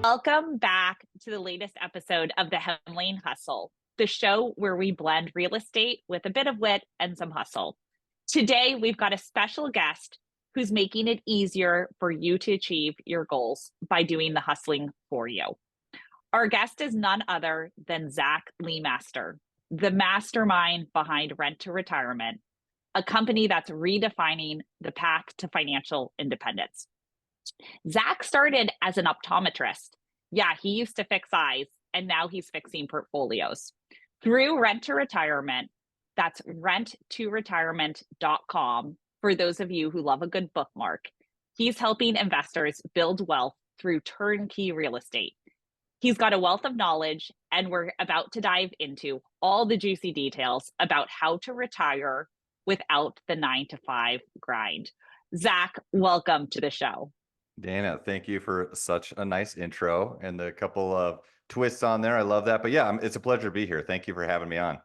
Welcome back to the latest episode of the Hemlane Hustle, the show where we blend real estate with a bit of wit and some hustle. Today, we've got a special guest who's making it easier for you to achieve your goals by doing the hustling for you. Our guest is none other than Zach Lemaster, the mastermind behind Rent to Retirement, a company that's redefining the path to financial independence. Zach started as an optometrist. Yeah, he used to fix eyes, and now he's fixing portfolios. Through Rent to Retirement, that's renttoretirement.com. For those of you who love a good bookmark, he's helping investors build wealth through turnkey real estate. He's got a wealth of knowledge, and we're about to dive into all the juicy details about how to retire without the 9 to 5 grind. Zach, welcome to the show. Dana, thank you for such a nice intro and the couple of twists on there. I love that. But yeah, it's a pleasure to be here. Thank you for having me on.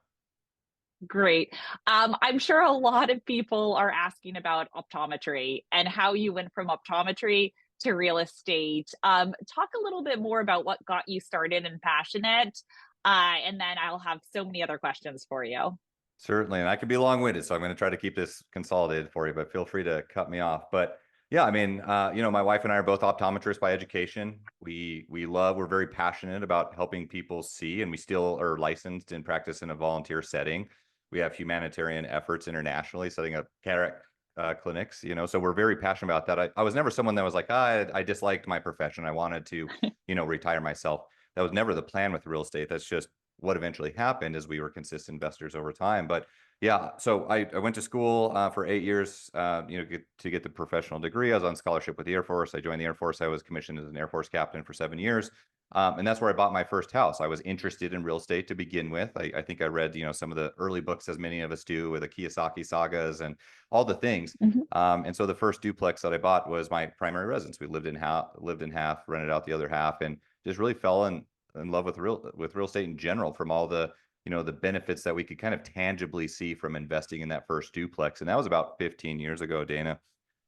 Great. I'm sure a lot of people are asking about optometry and how you went from optometry to real estate. Talk a little bit more about what got you started and passionate, and then I'll have so many other questions for you. Certainly. And I can be long-winded, so I'm going to try to keep this consolidated for you, but feel free to cut me off. But yeah, my wife and I are both optometrists by education. We're very passionate about helping people see, and we still are licensed and practice in a volunteer setting. We have humanitarian efforts internationally, setting up cataract clinics, so we're very passionate about that. I was never someone that was like, I disliked my profession. I wanted to, retire myself. That was never the plan with real estate. That's just what eventually happened as we were consistent investors over time. But yeah, so I went to school for 8 years, to get the professional degree. I was on scholarship with the Air Force. I joined the Air Force. I was commissioned as an Air Force captain for 7 years. And that's where I bought my first house. I was interested in real estate to begin with. I think I read, some of the early books, as many of us do, with the Kiyosaki sagas and all the things. Mhm. And so the first duplex that I bought was my primary residence. We lived in half, rented out the other half, and just really fell in love with real estate in general, from all the the benefits that we could kind of tangibly see from investing in that first duplex. And that was about 15 years ago, Dana.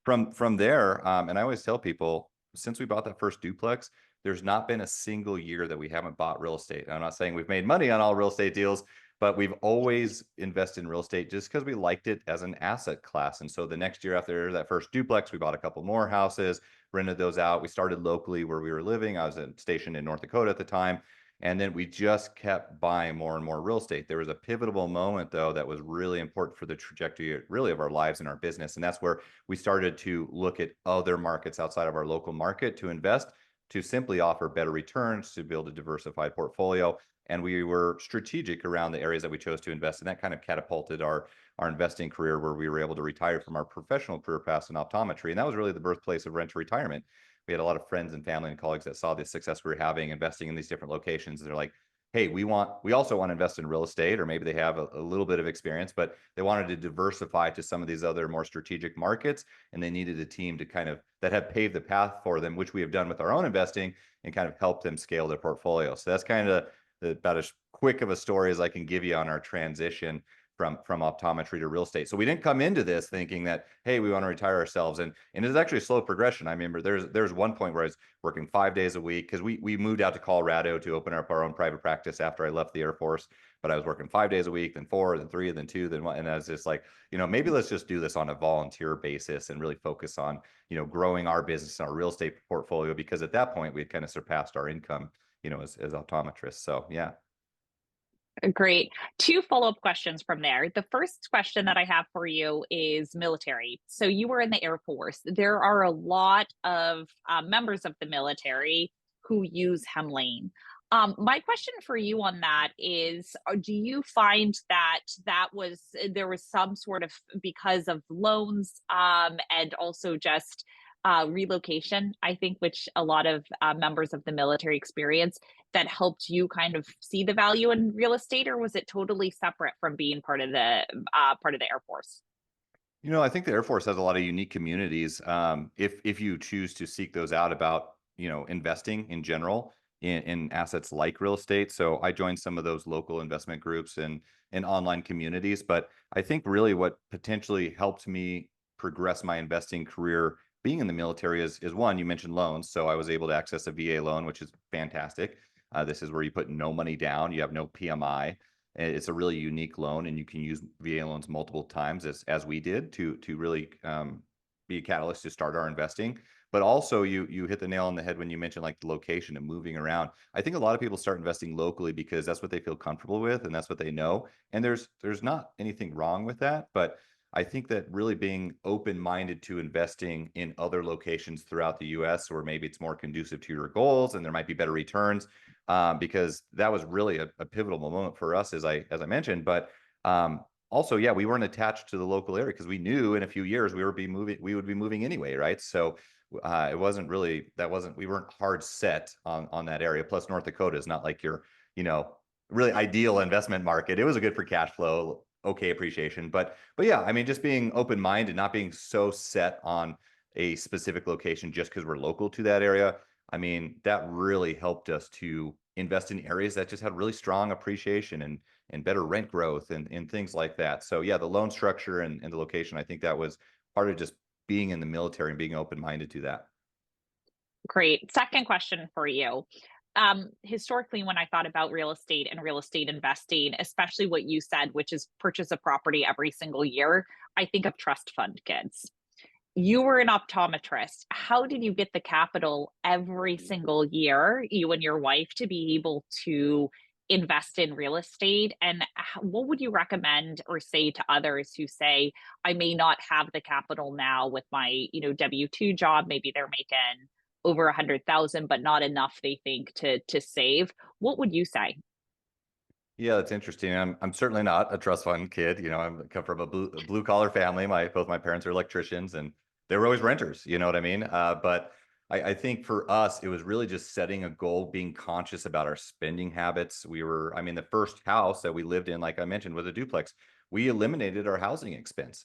From there, and I always tell people, since we bought that first duplex, there's not been a single year that we haven't bought real estate. And I'm not saying we've made money on all real estate deals, but we've always invested in real estate just because we liked it as an asset class. And so the next year after that first duplex, we bought a couple more houses, rented those out. We started locally where we were living. I was stationed in North Dakota at the time. And then we just kept buying more and more real estate. There was a pivotal moment, though, that was really important for the trajectory, really, of our lives and our business. And that's where we started to look at other markets outside of our local market to invest, to simply offer better returns, to build a diversified portfolio. And we were strategic around the areas that we chose to invest in. That kind of catapulted our investing career, where we were able to retire from our professional career paths in optometry. And that was really the birthplace of Rent to Retirement. We had a lot of friends and family and colleagues that saw the success we were having investing in these different locations. And they're like, hey, we also want to invest in real estate, or maybe they have a little bit of experience, but they wanted to diversify to some of these other more strategic markets. And they needed a team that have paved the path for them, which we have done with our own investing, and kind of help them scale their portfolio. So that's kind of about as quick of a story as I can give you on our transition from optometry to real estate. So we didn't come into this thinking that, hey, we want to retire ourselves. And it's actually a slow progression. I remember there's one point where I was working 5 days a week, because we moved out to Colorado to open up our own private practice after I left the Air Force. But I was working 5 days a week, then 4, then 3, then 2, then 1. And I was just like, maybe let's just do this on a volunteer basis and really focus on, growing our business and our real estate portfolio, because at that point we had kind of surpassed our income, as optometrists. So yeah. Great. Two follow-up questions from there. The first question that I have for you is military. So you were in the Air Force. There are a lot of members of the military who use Hemlane. My question for you on that is, do you find that there was some sort of, because of loans, and also just relocation, I think, which a lot of members of the military experience, that helped you kind of see the value in real estate, or was it totally separate from being part of the Air Force? I think the Air Force has a lot of unique communities. If you choose to seek those out, about investing in general in assets like real estate. So I joined some of those local investment groups and online communities. But I think really what potentially helped me progress my investing career being in the military is one, you mentioned loans. So I was able to access a VA loan, which is fantastic. This is where you put no money down, you have no PMI. It's a really unique loan, and you can use VA loans multiple times, as we did, to really be a catalyst to start our investing. But also, you hit the nail on the head when you mentioned like the location and moving around. I think a lot of people start investing locally because that's what they feel comfortable with and that's what they know. And there's not anything wrong with that, but I think that really being open-minded to investing in other locations throughout the US, where maybe it's more conducive to your goals and there might be better returns, because that was really a pivotal moment for us, as I mentioned. But also, yeah, we weren't attached to the local area because we knew in a few years we would be moving anyway, right? So it wasn't really we weren't hard set on that area. Plus, North Dakota is not like your, really ideal investment market. It was a good for cash flow, okay appreciation, but yeah, I mean, just being open minded, not being so set on a specific location just because we're local to that area. I mean, that really helped us to invest in areas that just had really strong appreciation and better rent growth and things like that. So yeah, the loan structure and the location, I think that was part of just being in the military and being open-minded to that. Great. Second question for you. Historically, when I thought about real estate and real estate investing, especially what you said, which is purchase a property every single year, I think of trust fund kids. You were an optometrist. How did you get the capital every single year, you and your wife, to be able to invest in real estate? And what would you recommend or say to others who say, I may not have the capital now with my, W-2 job, maybe they're making over 100,000, but not enough, they think, to save. What would you say? Yeah, that's interesting. I'm certainly not a trust fund kid. I come from a blue collar family. Both my parents are electricians, and they were always renters. You know what I mean? But I think for us, it was really just setting a goal, being conscious about our spending habits. I mean, the first house that we lived in, like I mentioned, was a duplex. We eliminated our housing expense,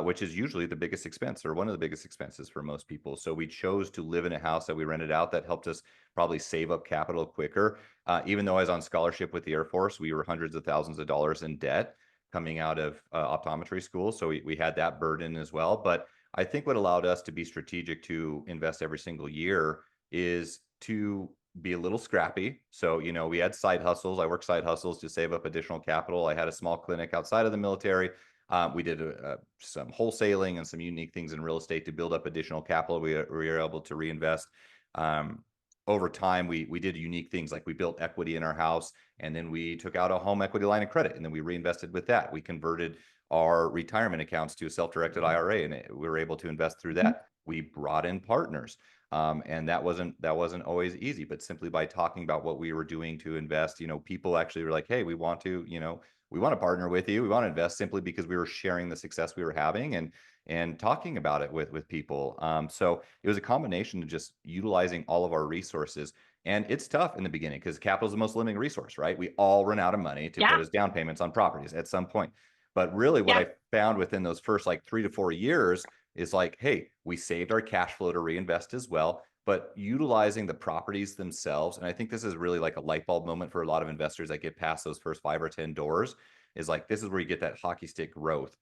which is usually the biggest expense or one of the biggest expenses for most people. So we chose to live in a house that we rented out. That helped us probably save up capital quicker. Even though I was on scholarship with the Air Force, we were hundreds of thousands of dollars in debt coming out of optometry school. So we had that burden as well. But I think what allowed us to be strategic to invest every single year is to be a little scrappy. So, we had side hustles. I worked side hustles to save up additional capital. I had a small clinic outside of the military. We did some wholesaling and some unique things in real estate to build up additional capital. We were able to reinvest. Over time, we did unique things like we built equity in our house, and then we took out a home equity line of credit, and then we reinvested with that. We converted our retirement accounts to a self-directed IRA, and we were able to invest through Mhm. that. We brought in partners, and that wasn't always easy. But simply by talking about what we were doing to invest, people actually were like, "Hey, we want to partner with you. We want to invest," simply because we were sharing the success we were having and talking about it with people. So it was a combination of just utilizing all of our resources. And it's tough in the beginning because capital is the most limiting resource, right? We all run out of money to put Yeah. as down payments on properties at some point. But really, what Yeah. I found within those first like 3 to 4 years is like, hey, we saved our cash flow to reinvest as well, but utilizing the properties themselves. And I think this is really like a light bulb moment for a lot of investors that get past those first 5 or 10 doors, is like, this is where you get that hockey stick growth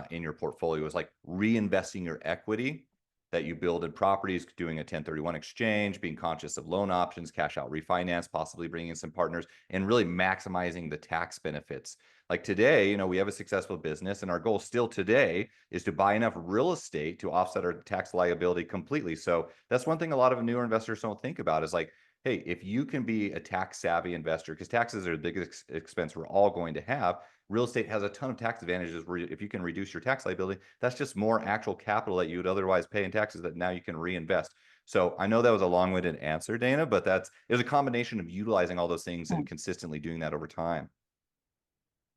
in your portfolio, is like reinvesting your equity that you build in properties, doing a 1031 exchange, being conscious of loan options, cash out refinance, possibly bringing in some partners, and really maximizing the tax benefits. Like today, we have a successful business, and our goal still today is to buy enough real estate to offset our tax liability completely. So that's one thing a lot of newer investors don't think about, is like, hey, if you can be a tax savvy investor, because taxes are the biggest expense we're all going to have, real estate has a ton of tax advantages where if you can reduce your tax liability, that's just more actual capital that you would otherwise pay in taxes that now you can reinvest. So I know that was a long-winded answer, Dana, but it was a combination of utilizing all those things and consistently doing that over time.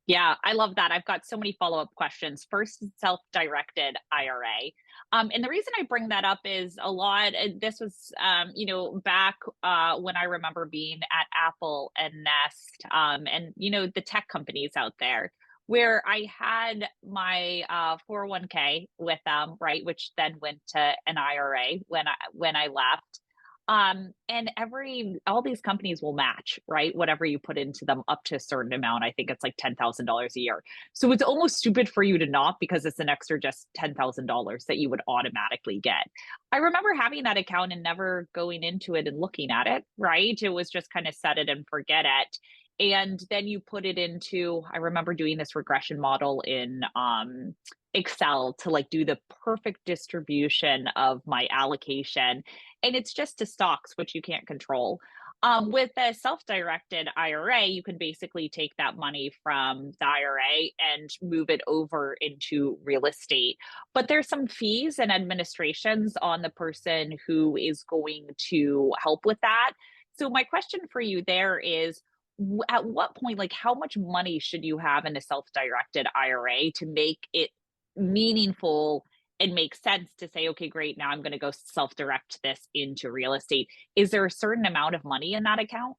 Yeah, I love that. I've got so many follow-up questions. First, self-directed IRA. And the reason I bring that up is this was, back when I remember being at Apple and Nest, and, the tech companies out there, where I had my 401k with them, right, which then went to an IRA when I left. And all these companies will match, right? Whatever you put into them up to a certain amount. I think it's like $10,000 a year. So it's almost stupid for you to not, because it's an extra just $10,000 that you would automatically get. I remember having that account and never going into it and looking at it, right? It was just kind of set it and forget it. And then you put it into, I remember doing this regression model in Excel to like do the perfect distribution of my allocation, and it's just to stocks, which you can't control. With a self-directed IRA, you can basically take that money from the IRA and move it over into real estate. But there's some fees and administrations on the person who is going to help with that. So my question for you there is, at what point, like how much money should you have in a self-directed IRA to make it meaningful and makes sense to say, okay, great, now I'm going to go self direct this into real estate? Is there a certain amount of money in that account?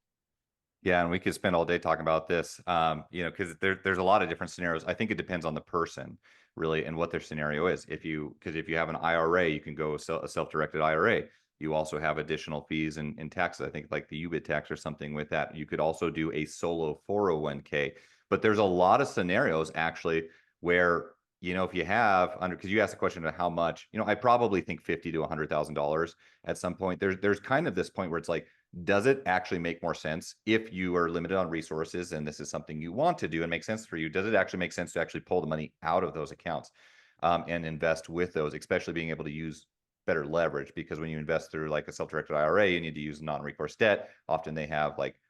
Yeah, and we could spend all day talking about this, because there's a lot of different scenarios. I think it depends on the person, really, and what their scenario is. Because if you have an IRA, you can go a self-directed IRA. You also have additional fees and taxes. I think like the UBIT tax or something with that. You could also do a solo 401k. But there's a lot of scenarios actually where, if you have under, because you asked the question of how much, I probably think 50 to $100,000 at some point. There's kind of this point where it's like, does it actually make more sense if you are limited on resources and this is something you want to do and make sense for you? Does it actually make sense to actually pull the money out of those accounts, and invest with those, especially being able to use better leverage? Because when you invest through like a self-directed IRA, you need to use non-recourse debt. Often they have like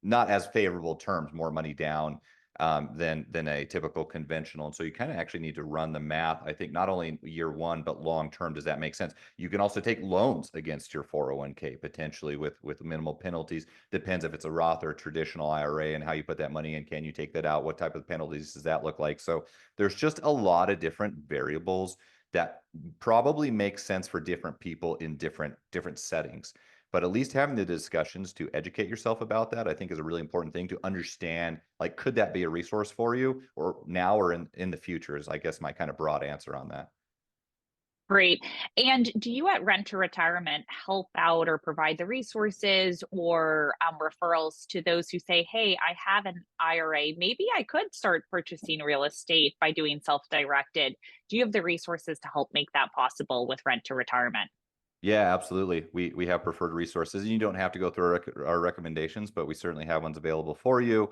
not as favorable terms, more money down, than a typical conventional. And so you kind of actually need to run the math. I think not only year one, but long term, does that make sense? You can also take loans against your 401k potentially with minimal penalties. Depends if it's a Roth or a traditional IRA and how you put that money in. Can you take that out? What type of penalties does that look like? So there's just a lot of different variables that probably make sense for different people in different settings. But at least having the discussions to educate yourself about that, I think, is a really important thing to understand. Like, could that be a resource for you, or now or in the future? Is, I guess, my kind of broad answer on that. Great. And do you at Rent to Retirement help out or provide the resources or referrals to those who say, hey, I have an IRA. Maybe I could start purchasing real estate by doing self directed. Do you have the resources to help make that possible with Rent to Retirement? Yeah, absolutely. We have preferred resources, and you don't have to go through our recommendations, but we certainly have ones available for you.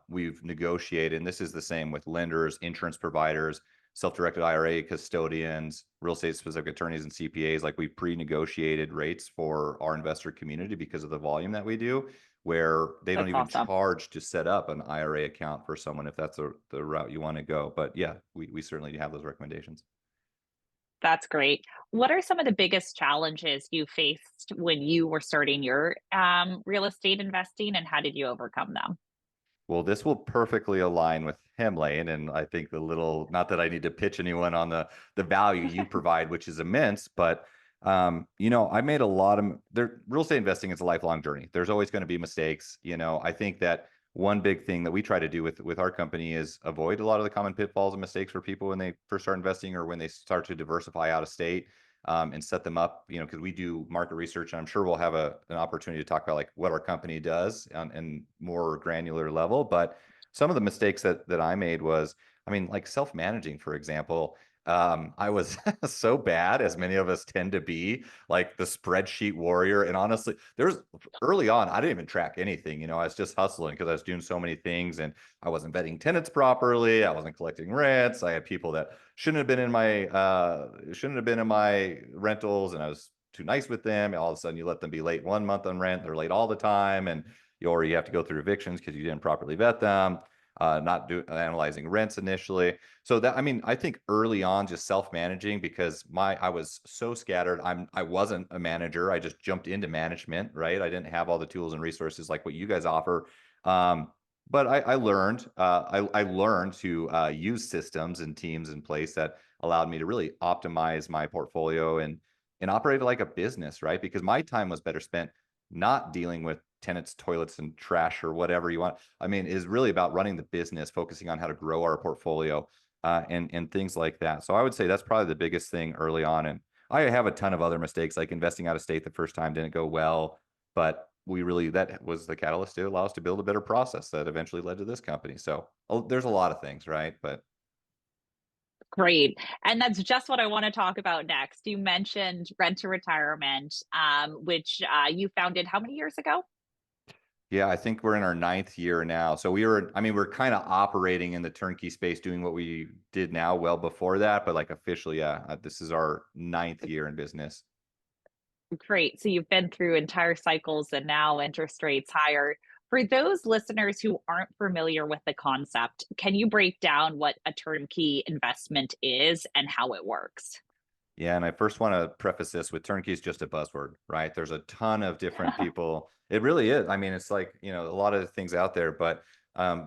We've negotiated, and this is the same with lenders, insurance providers, self-directed IRA custodians, real estate specific attorneys, and CPAs. Like, we pre-negotiated rates for our investor community because of the volume that we do, where they don't That's even awesome. charge to set up an IRA account for someone if that's the route you want to go. But yeah, we certainly have those recommendations. That's great. What are some of the biggest challenges you faced when you were starting your real estate investing, and how did you overcome them? Well, this will perfectly align with Hemlane, and I think not that I need to pitch anyone on the value you provide, which is immense, but I made a lot of real estate investing is a lifelong journey. There's always going to be mistakes. I think that one big thing that we try to do with our company is avoid a lot of the common pitfalls and mistakes for people when they first start investing or when they start to diversify out of state, and set them up, because we do market research, and I'm sure we'll have an opportunity to talk about like what our company does on more granular level. But some of the mistakes that I made was, I mean, like self-managing, for example. I was so bad, as many of us tend to be, like the spreadsheet warrior. And honestly, there's early on, I didn't even track anything. I was just hustling because I was doing so many things, and I wasn't vetting tenants properly. I wasn't collecting rents. I had people that shouldn't have been in my rentals, and I was too nice with them. All of a sudden, you let them be late 1 month on rent, they're late all the time, and you have to go through evictions because you didn't properly vet them. Not analyzing rents initially. So that, I mean, I think early on, just self-managing, because I was so scattered. I wasn't a manager. I just jumped into management, right? I didn't have all the tools and resources like what you guys offer. But I learned, I learned to use systems and teams in place that allowed me to really optimize my portfolio and operate like a business, right? Because my time was better spent not dealing with tenants, toilets, and trash, or whatever you want. I mean, is really about running the business, focusing on how to grow our portfolio, and things like that. So I would say that's probably the biggest thing early on. And I have a ton of other mistakes, like investing out of state the first time didn't go well, but that was the catalyst to allow us to build a better process that eventually led to this company. So there's a lot of things, right? But Great. And that's just what I want to talk about next. You mentioned Rent to Retirement, which you founded how many years ago? yeah, I think we're in our ninth year now. So we're kind of operating in the turnkey space, doing what we did now well before that, but like officially, yeah, this is our ninth year in business. Great. So you've been through entire cycles and now interest rates higher. For those listeners who aren't familiar with the concept, can you break down what a turnkey investment is and how it works? Yeah, and I first want to preface this with turnkey is just a buzzword, right? There's a ton of different people. It really is. I mean, it's like, a lot of things out there, but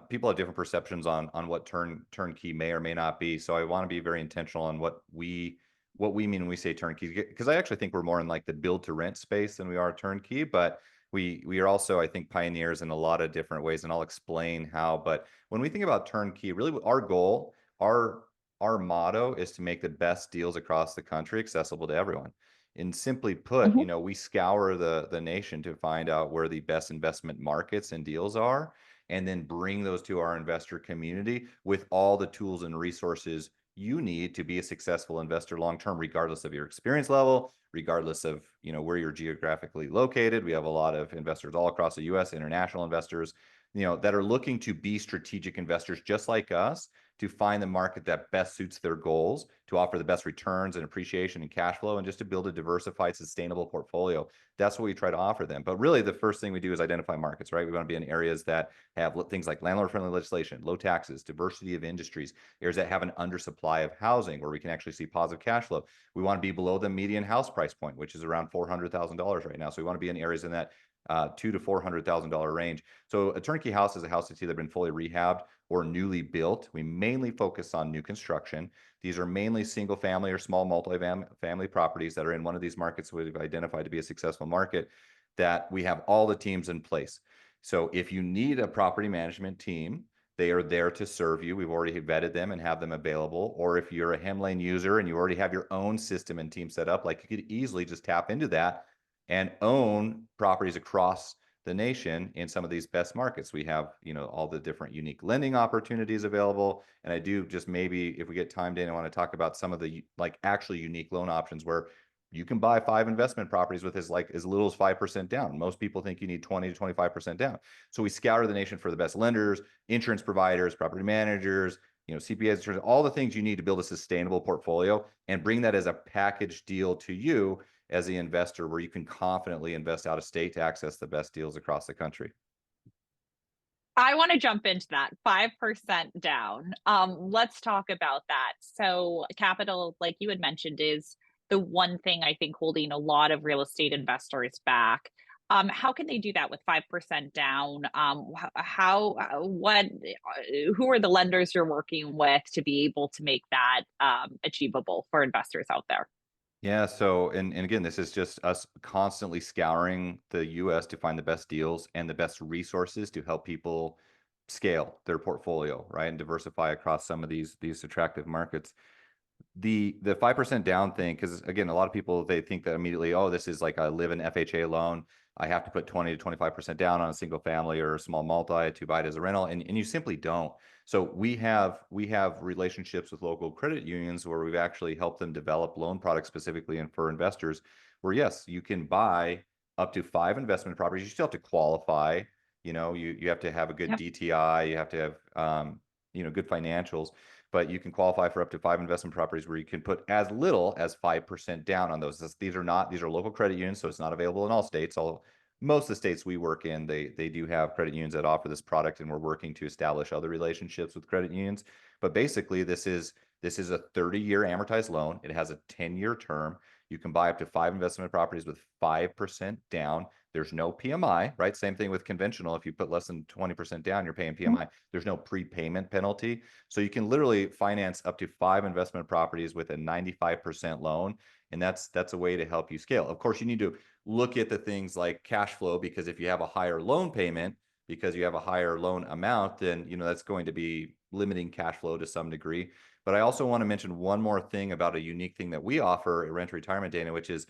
people have different perceptions on what turnkey may or may not be. So I want to be very intentional on what we mean when we say turnkey, because I actually think we're more in like the build to rent space than we are turnkey, but we are also, I think, pioneers in a lot of different ways, and I'll explain how. But when we think about turnkey, really our goal, our motto is to make the best deals across the country accessible to everyone. And simply put, Mhm. we scour the nation to find out where the best investment markets and deals are, and then bring those to our investor community with all the tools and resources you need to be a successful investor long term, regardless of your experience level, regardless of where you're geographically located. We have a lot of investors all across the U.S., international investors, that are looking to be strategic investors just like us, to find the market that best suits their goals, to offer the best returns and appreciation and cash flow, and just to build a diversified, sustainable portfolio. That's what we try to offer them. But really, the first thing we do is identify markets, right? We want to be in areas that have things like landlord-friendly legislation, low taxes, diversity of industries, areas that have an undersupply of housing where we can actually see positive cash flow. We want to be below the median house price point, which is around $400,000 right now. So we want to be in areas in that $200,000 to $400,000 range. So a turnkey house is a house that's either been fully rehabbed or newly built. We mainly focus on new construction. These are mainly single family or small multi-family properties that are in one of these markets we've identified to be a successful market, that we have all the teams in place. So if you need a property management team, they are there to serve you. We've already vetted them and have them available. Or if you're a Hemlane user and you already have your own system and team set up, like, you could easily just tap into that and own properties across the nation in some of these best markets. We have, all the different unique lending opportunities available. And I do, just maybe if we get time, Dana, I want to talk about some of the like actually unique loan options where you can buy 5 investment properties with as little as 5% down. Most people think you need 20 to 25% down. So we scour the nation for the best lenders, insurance providers, property managers, CPAs, all the things you need to build a sustainable portfolio, and bring that as a package deal to you as the investor, where you can confidently invest out of state to access the best deals across the country. I want to jump into that 5% down. Let's talk about that. So, capital, like you had mentioned, is the one thing I think holding a lot of real estate investors back. How can they do that with 5% down? Who are the lenders you're working with to be able to make that achievable for investors out there? Yeah. So, and again, this is just us constantly scouring the US to find the best deals and the best resources to help people scale their portfolio, right? And diversify across some of these attractive markets. The 5% down thing, because again, a lot of people, they think that immediately, oh, this is like a live in FHA loan. I have to put 20 to 25% down on a single family or a small multi to buy it as a rental. And you simply don't. So we have relationships with local credit unions where we've actually helped them develop loan products specifically and for investors, where yes, you can buy up to 5 investment properties. You still have to qualify. You have to have a good Yep. DTI, you have to have good financials, but you can qualify for up to 5 investment properties where you can put as little as 5% down on those. These are local credit unions, so it's not available in all states. Most of the states we work in, they do have credit unions that offer this product, and we're working to establish other relationships with credit unions. But basically, this is a 30-year amortized loan. It has a 10-year term. You can buy up to 5 investment properties with 5% down. There's no PMI, right? Same thing with conventional. If you put less than 20% down, you're paying PMI. There's no prepayment penalty. So you can literally finance up to 5 investment properties with a 95% loan. And that's a way to help you scale. Of course, you need to look at the things like cash flow, because if you have a higher loan payment, because you have a higher loan amount, then that's going to be limiting cash flow to some degree. But I also want to mention one more thing about a unique thing that we offer at Rent Retirement Dana, which is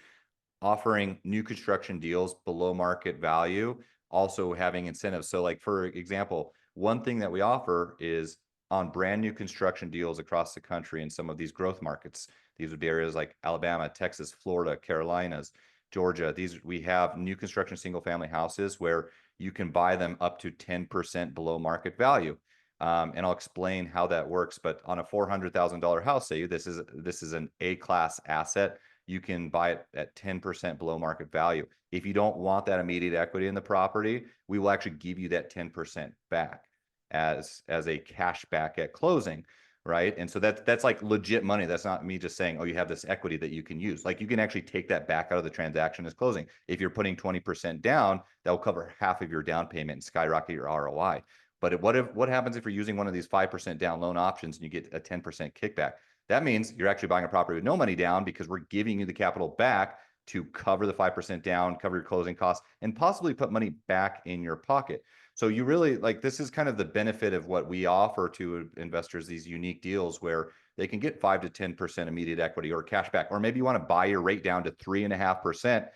offering new construction deals below market value, also having incentives. So, like, for example, one thing that we offer is on brand new construction deals across the country in some of these growth markets. These would be areas like Alabama, Texas, Florida, Carolinas, Georgia. These, we have new construction single family houses where you can buy them up to 10% below market value. And I'll explain how that works. But on a $400,000 house, say this is an A-class asset, you can buy it at 10% below market value. If you don't want that immediate equity in the property, we will actually give you that 10% back as a cash back at closing, right? And so that's like legit money. That's not me just saying, oh, you have this equity that you can use. Like, you can actually take that back out of the transaction as closing. If you're putting 20% down, that will cover half of your down payment and skyrocket your ROI. But what happens if you're using one of these 5% down loan options and you get a 10% kickback? That means you're actually buying a property with no money down, because we're giving you the capital back to cover the 5% down, cover your closing costs, and possibly put money back in your pocket. So you really, like, this is kind of the benefit of what we offer to investors, these unique deals where they can get 5 to 10% immediate equity or cash back, or maybe you want to buy your rate down to 3.5%,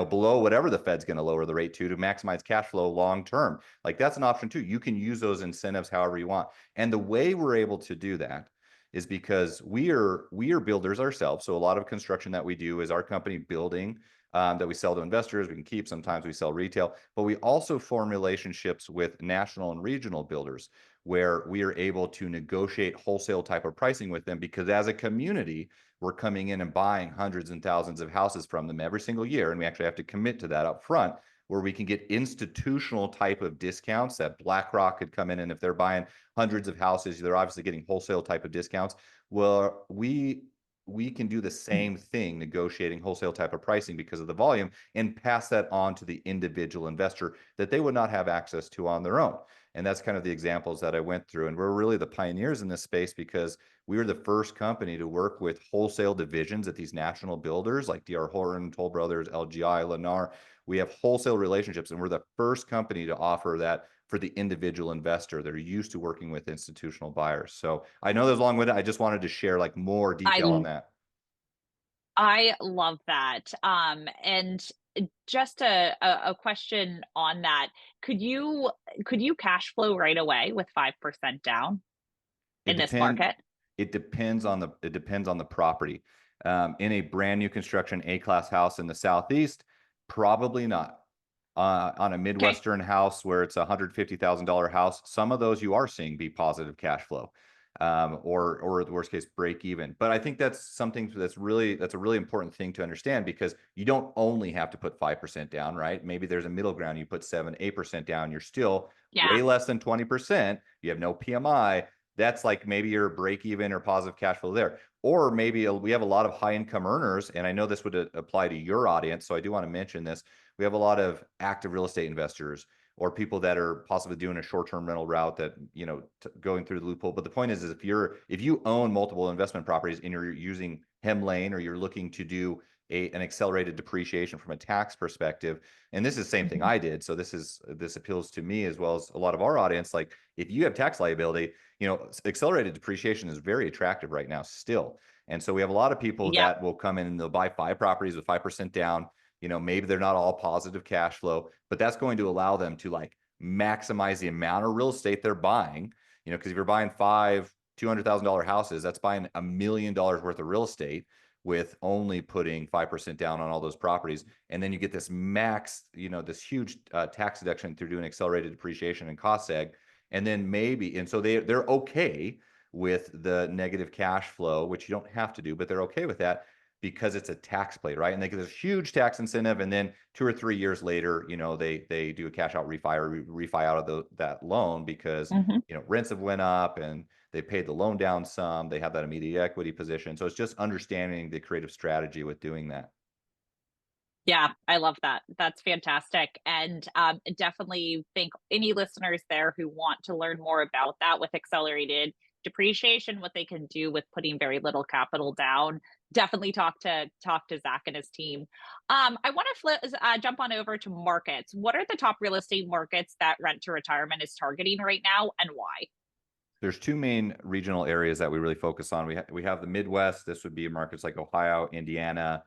below whatever the Fed's going to lower the rate to maximize cash flow long term. Like, that's an option too. You can use those incentives however you want. And the way we're able to do that is because we are builders ourselves. So a lot of construction that we do is our company building, that we sell to investors. We can keep. Sometimes we sell retail, but we also form relationships with national and regional builders where we are able to negotiate wholesale type of pricing with them, because as a community, we're coming in and buying hundreds and thousands of houses from them every single year. And we actually have to commit to that up front, where we can get institutional type of discounts that BlackRock could come in. And if they're buying hundreds of houses, they're obviously getting wholesale type of discounts. Well, we can do the same thing, negotiating wholesale type of pricing because of the volume, and pass that on to the individual investor that they would not have access to on their own. And that's kind of the examples that I went through. And we're really the pioneers in this space, because we were the first company to work with wholesale divisions at these national builders like D.R. Horton, Toll Brothers, LGI, Lennar. We have wholesale relationships, and we're the first company to offer that for the individual investor that are used to working with institutional buyers. So I know there's long-winded. I just wanted to share like more detail on I that. I love that. And just a question on that. Could you cash flow right away with 5% down It in this depend market? it depends on the property. In a brand new construction A-class house in the Southeast, probably not. On a Okay. Midwestern house where it's a $150,000 house, some of those you are seeing be positive cash flow, or the worst case, break even. But I think that's something that's a really important thing to understand, because you don't only have to put 5% down, right? Maybe there's a middle ground. You put 7, 8% down. You're still Yeah. way less than 20%. You have no PMI. That's like maybe you're break even or positive cash flow there. Or maybe we have a lot of high income earners, and I know this would apply to your audience, so I do want to mention this. We have a lot of active real estate investors, or people that are possibly doing a short-term rental route that, going through the loophole. But the point is if you own multiple investment properties and you're using Hemlane, or you're looking to do an accelerated depreciation from a tax perspective, and this is the same thing Mhm. I did. So this appeals to me as well as a lot of our audience. Like, if you have tax liability, accelerated depreciation is very attractive right now still. And so we have a lot of people Yep. that will come in and they'll buy 5 properties with 5% down. Maybe they're not all positive cash flow, but that's going to allow them to like maximize the amount of real estate they're buying. Because if you're buying 5 $200,000 houses, that's buying $1 million worth of real estate with only putting 5% down on all those properties. And then you get this this huge tax deduction through doing accelerated depreciation and cost seg. And then and so they're okay with the negative cash flow, which you don't have to do, but they're okay with that because it's a tax play, right? And they get this huge tax incentive, and then 2 or 3 years later, they do a cash out refi, or refi out of that loan, because Hmm. rents have went up and they paid the loan down some. They have that immediate equity position. So it's just understanding the creative strategy with doing that. Yeah, I love that. That's fantastic. And definitely think any listeners there who want to learn more about that with accelerated depreciation, what they can do with putting very little capital down, definitely talk to Zach and his team. I want to jump on over to markets. What are the top real estate markets that Rent to Retirement is targeting right now, and why? There's two main regional areas that we really focus on. We have the Midwest. This would be markets like Ohio, Indiana,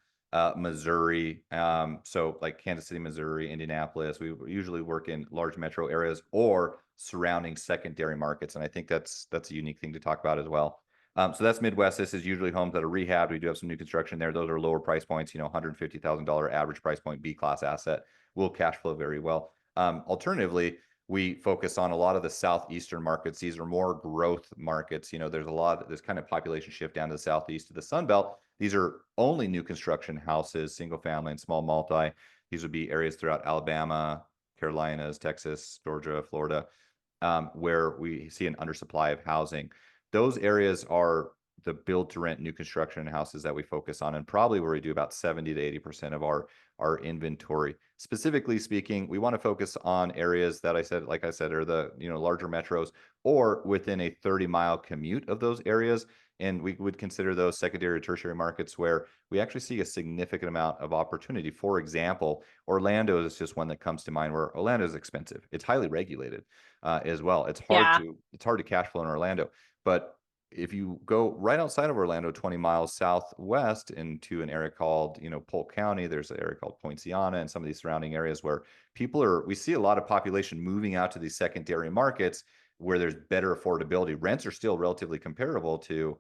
Missouri. So like Kansas City, Missouri, Indianapolis. We usually work in large metro areas or surrounding secondary markets, and I think that's a unique thing to talk about as well. So that's Midwest. This is usually homes that are rehabbed. We do have some new construction there. Those are lower price points. $150,000 average price point, B class asset will cash flow very well. Alternatively, we focus on a lot of the southeastern markets. These are more growth markets. There's kind of population shift down to the southeast of the Sun Belt. These are only new construction houses, single family and small multi. These would be areas throughout Alabama, Carolinas, Texas, Georgia, Florida, where we see an undersupply of housing. Those areas are the build to rent new construction houses that we focus on, and probably where we do about 70 to 80% of our inventory. Specifically speaking, we want to focus on areas that like I said, are the larger metros or within a 30-mile commute of those areas. And we would consider those secondary or tertiary markets where we actually see a significant amount of opportunity. For example, Orlando is just one that comes to mind, where Orlando is expensive. It's highly regulated as well. It's hard Yeah. to cash flow in Orlando. But if you go right outside of Orlando, 20 miles southwest into an area called, Polk County, there's an area called Poinciana and some of these surrounding areas where we see a lot of population moving out to these secondary markets where there's better affordability. Rents are still relatively comparable to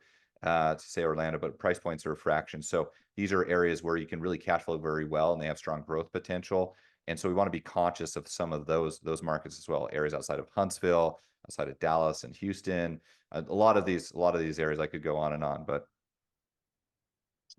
say Orlando, but price points are a fraction. So these are areas where you can really cash flow very well and they have strong growth potential. And so we want to be conscious of some of those markets as well, areas outside of Huntsville, outside of Dallas and Houston. A lot of these areas I could go on and on, but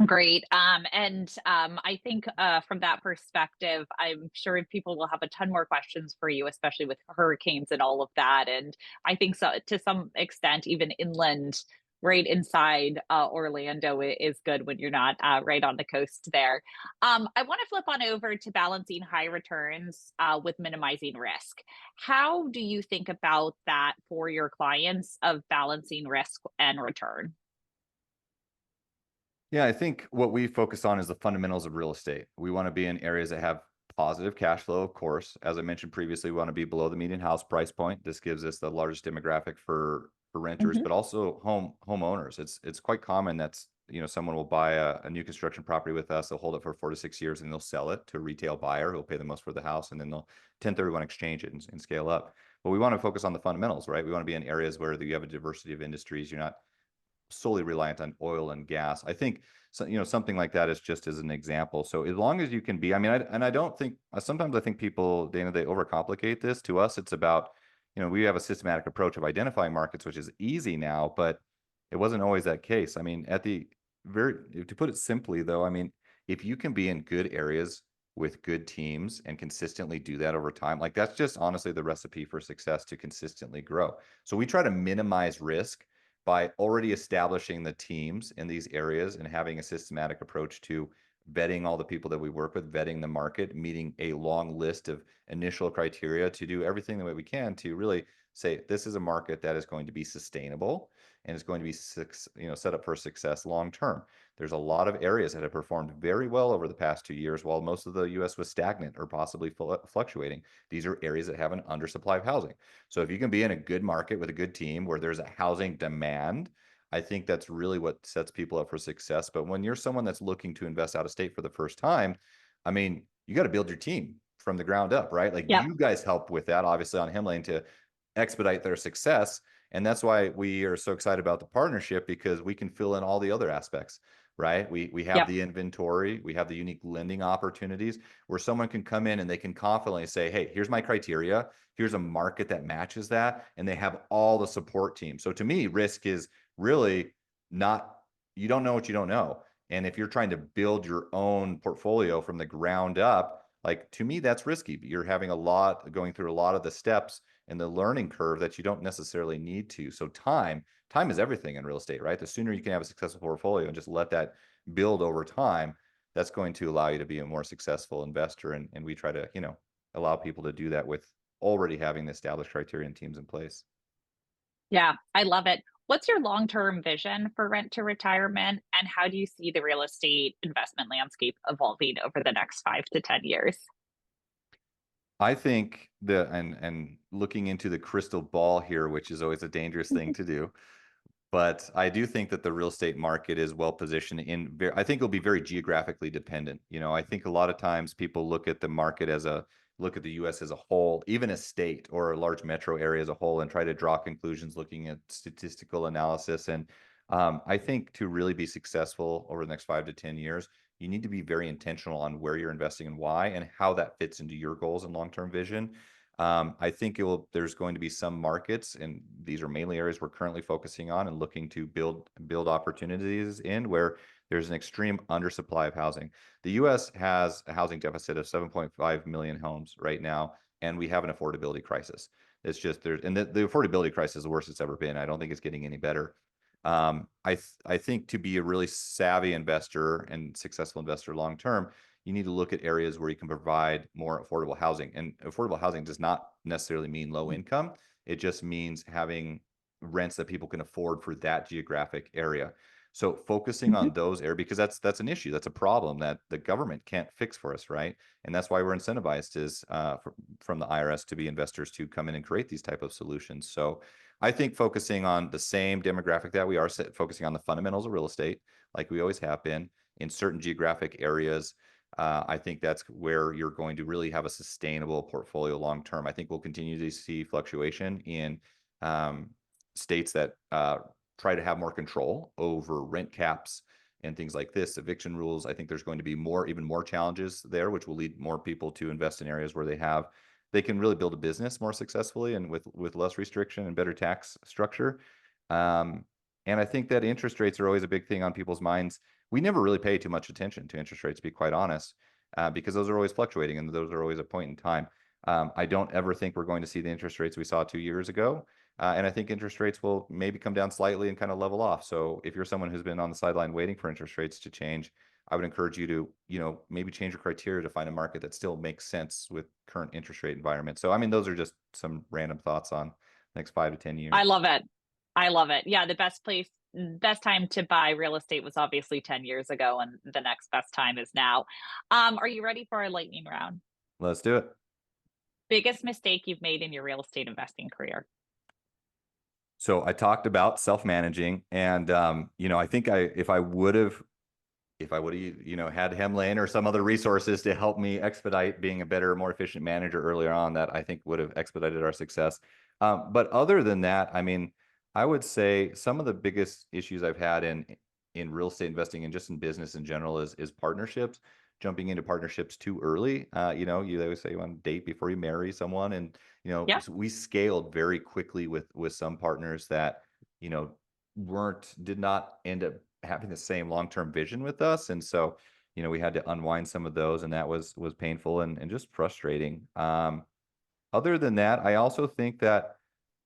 Great. I think from that perspective, I'm sure people will have a ton more questions for you, especially with hurricanes and all of that. And I think so to some extent, even inland, right inside Orlando is good when you're not right on the coast there. I want to flip on over to balancing high returns with minimizing risk. How do you think about that for your clients of balancing risk and return? yeah, I think what we focus on is the fundamentals of real estate. We want to be in areas that have positive cash flow, of course. As I mentioned previously, we want to be below the median house price point. This gives us the largest demographic for renters, Mhm. but also homeowners. It's quite common that's someone will buy a new construction property with us. They'll hold it for 4 to 6 years and they'll sell it to a retail buyer who'll pay the most for the house, and then they'll 1031 exchange it and scale up. But we want to focus on the fundamentals, right? We want to be in areas where you have a diversity of industries. You're not solely reliant on oil and gas. I think something like that is just as an example. So as long as you can be, I mean, I don't think sometimes I think people, Dana, they overcomplicate this. To us, it's about we have a systematic approach of identifying markets, which is easy now, but it wasn't always that case. I mean, to put it simply, though, I mean, if you can be in good areas with good teams and consistently do that over time, like that's just honestly the recipe for success, to consistently grow. So we try to minimize risk by already establishing the teams in these areas and having a systematic approach to vetting all the people that we work with, vetting the market, meeting a long list of initial criteria to do everything the way we can to really say this is a market that is going to be sustainable and is going to be set up for success long term. There's a lot of areas that have performed very well over the past 2 years, while most of the U.S. was stagnant or possibly fluctuating. These are areas that have an undersupply of housing. So if you can be in a good market with a good team where there's a housing demand, I think that's really what sets people up for success. But when you're someone that's looking to invest out of state for the first time, I mean, you got to build your team from the ground up, right? Like Yep. you guys help with that, obviously, on Hemlane to expedite their success. And that's why we are so excited about the partnership, because we can fill in all the other aspects, right? We have Yep. the inventory, we have the unique lending opportunities where someone can come in and they can confidently say, hey, here's my criteria, here's a market that matches that, and they have all the support team. So to me, risk is really not, you don't know what you don't know. And if you're trying to build your own portfolio from the ground up, like to me, that's risky. You're going through a lot of the steps and the learning curve that you don't necessarily need to. So time is everything in real estate, right? The sooner you can have a successful portfolio and just let that build over time, that's going to allow you to be a more successful investor. And we try to, allow people to do that with already having the established criteria and teams in place. Yeah, I love it. What's your long-term vision for rent to retirement, and how do you see the real estate investment landscape evolving over the next 5 to 10 years? I think and looking into the crystal ball here, which is always a dangerous thing to do, but I do think that the real estate market is well positioned I think it'll be very geographically dependent. I think a lot of times people look at the market look at the US as a whole, even a state or a large metro area as a whole, and try to draw conclusions looking at statistical analysis. And I think to really be successful over the next 5 to 10 years, you need to be very intentional on where you're investing and why, and how that fits into your goals and long-term vision. I think there's going to be some markets, and these are mainly areas we're currently focusing on and looking to build opportunities in, where there's an extreme undersupply of housing. The US has a housing deficit of 7.5 million homes right now, and we have an affordability crisis. It's just the affordability crisis is the worst it's ever been. I don't think it's getting any better. I think to be a really savvy investor and successful investor long term, you need to look at areas where you can provide more affordable housing. And affordable housing does not necessarily mean low income. It just means having rents that people can afford for that geographic area. So focusing Mhm. on those areas, because that's an issue, that's a problem that the government can't fix for us, right? And that's why we're incentivized from the IRS to be investors to come in and create these type of solutions. So I think focusing on the same demographic that we are, focusing on the fundamentals of real estate, like we always have been in certain geographic areas. I think that's where you're going to really have a sustainable portfolio long term. I think we'll continue to see fluctuation in um, states that try to have more control over rent caps and things like this, eviction rules. I think there's going to be even more challenges there, which will lead more people to invest in areas where they can really build a business more successfully and with less restriction and better tax structure. Um, and I think that interest rates are always a big thing on people's minds. We never really pay too much attention to interest rates, to be quite honest, because those are always fluctuating and those are always a point in time. I don't ever think we're going to see the interest rates we saw 2 years ago. And I think interest rates will maybe come down slightly and kind of level off. So if you're someone who's been on the sideline waiting for interest rates to change, I would encourage you to, maybe change your criteria to find a market that still makes sense with current interest rate environment. So, I mean, those are just some random thoughts on the next 5 to 10 years. I love it. I love it. Yeah, the best time to buy real estate was obviously 10 years ago, and the next best time is now. Are you ready for our lightning round? Let's do it. Biggest mistake you've made in your real estate investing career? So I talked about self-managing, and I think if I would have, had Hemlane or some other resources to help me expedite being a better, more efficient manager earlier on, that I think would have expedited our success. But other than that, I mean, I would say some of the biggest issues I've had in real estate investing and just in business in general is partnerships. Jumping into partnerships too early. You always say you want to date before you marry someone, and Yeah. so we scaled very quickly with some partners that you know did not end up having the same long-term vision with us. And so, we had to unwind some of those, and that was painful and just frustrating. Other than that, I also think that,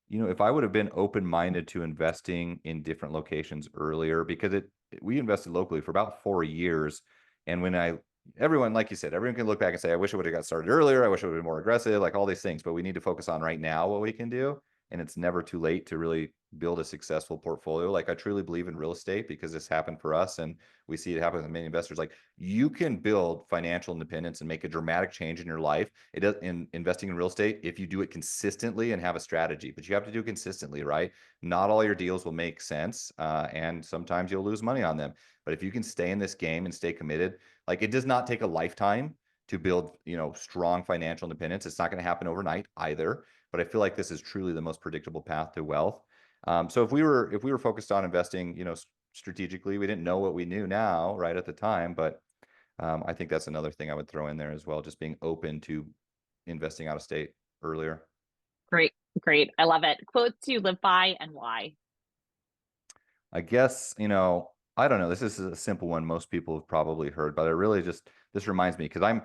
if I would have been open-minded to investing in different locations earlier, because we invested locally for about 4 years. And everyone, like you said, everyone can look back and say, I wish I would have got started earlier. I wish I would have been more aggressive, like all these things, but we need to focus on right now what we can do. And it's never too late to really build a successful portfolio. Like, I truly believe in real estate because this happened for us, and we see it happen with many investors. Like, you can build financial independence and make a dramatic change in your life. It does in investing in real estate if you do it consistently and have a strategy, but you have to do it consistently, right? Not all your deals will make sense, and sometimes you'll lose money on them. But if you can stay in this game and stay committed, like, it does not take a lifetime to build, strong financial independence. It's not going to happen overnight either. But I feel like this is truly the most predictable path to wealth. So if we were focused on investing, strategically, we didn't know what we knew now, right at the time. But I think that's another thing I would throw in there as well, just being open to investing out of state earlier. Great. Great. I love it. Quotes you live by and why? I guess, I don't know. This is a simple one most people have probably heard, but this reminds me, because I'm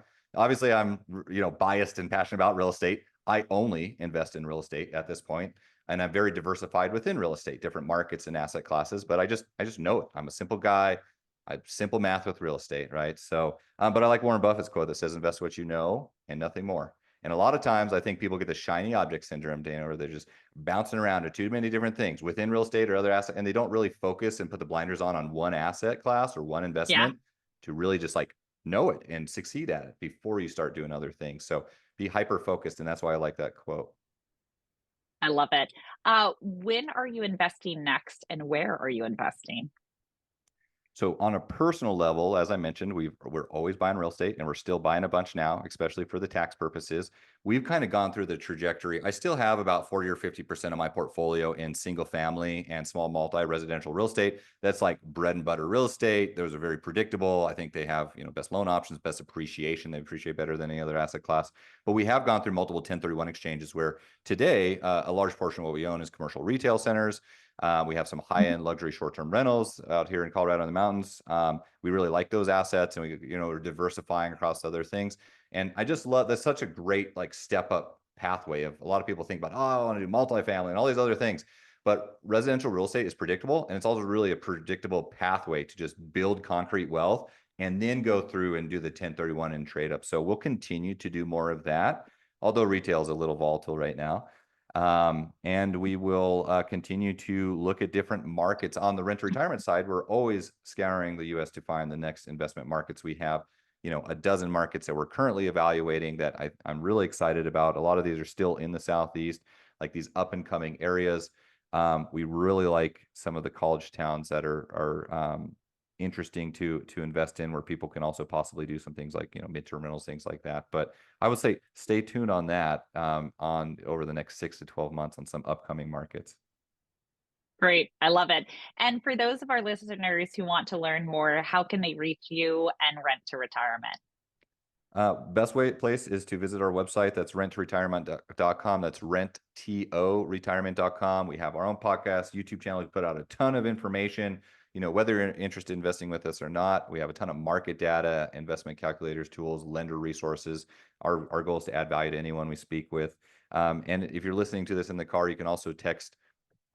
biased and passionate about real estate. I only invest in real estate at this point, and I'm very diversified within real estate, different markets and asset classes, but I just know it. I'm a simple guy. I simple math with real estate, right? So, but I like Warren Buffett's quote that says, invest what you know and nothing more. And a lot of times I think people get the shiny object syndrome, Dana, where they're just bouncing around to too many different things within real estate or other assets, and they don't really focus and put the blinders on one asset class or one Yeah, investment to really just like know it and succeed at it before you start doing other things. So be hyper focused. And that's why I like that quote. I love it. When are you investing next and where are you investing? So on a personal level, as I mentioned, we're always buying real estate and we're still buying a bunch now, especially for the tax purposes. We've kind of gone through the trajectory. I still have about 40 or 50% of my portfolio in single family and small multi-residential real estate. That's like bread and butter real estate. Those are very predictable. I think they have, best loan options, best appreciation. They appreciate better than any other asset class. But we have gone through multiple 1031 exchanges where today a large portion of what we own is commercial retail centers. We have some high-end luxury short-term rentals out here in Colorado in the mountains. We really like those assets, and we're diversifying across other things. And I just love that's such a great like step up pathway of a lot of people think about, oh, I want to do multifamily and all these other things. But residential real estate is predictable, and it's also really a predictable pathway to just build concrete wealth and then go through and do the 1031 and trade up. So we'll continue to do more of that, although retail is a little volatile right now. And we will continue to look at different markets on the rent to retirement side. We're always scouring the US to find the next investment markets. We have, a dozen markets that we're currently evaluating that I'm really excited about. A lot of these are still in the Southeast, like these up and coming areas. We really like some of the college towns that are interesting to invest in, where people can also possibly do some things like midterm rentals, things like that. But I would say stay tuned on that on over the next 6 to 12 months on some upcoming markets. Great. I love it. And for those of our listeners who want to learn more, how can they reach you and Rent to Retirement? Best place is to visit our website. That's renttoretirement.com. That's renttoretirement.com. We have our own podcast, YouTube channel. We put out a ton of information, whether you're interested in investing with us or not. We have a ton of market data, investment calculators, tools, lender resources. Our goal is to add value to anyone we speak with. And if you're listening to this in the car, you can also text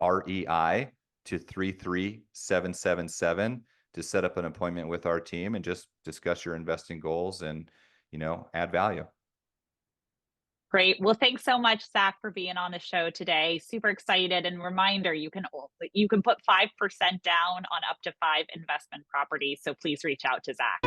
REI to 33777 to set up an appointment with our team and just discuss your investing goals and add value. Great. Well, thanks so much, Zach, for being on the show today. Super excited. And reminder, you can put 5% down on up to 5 investment properties. So please reach out to Zach.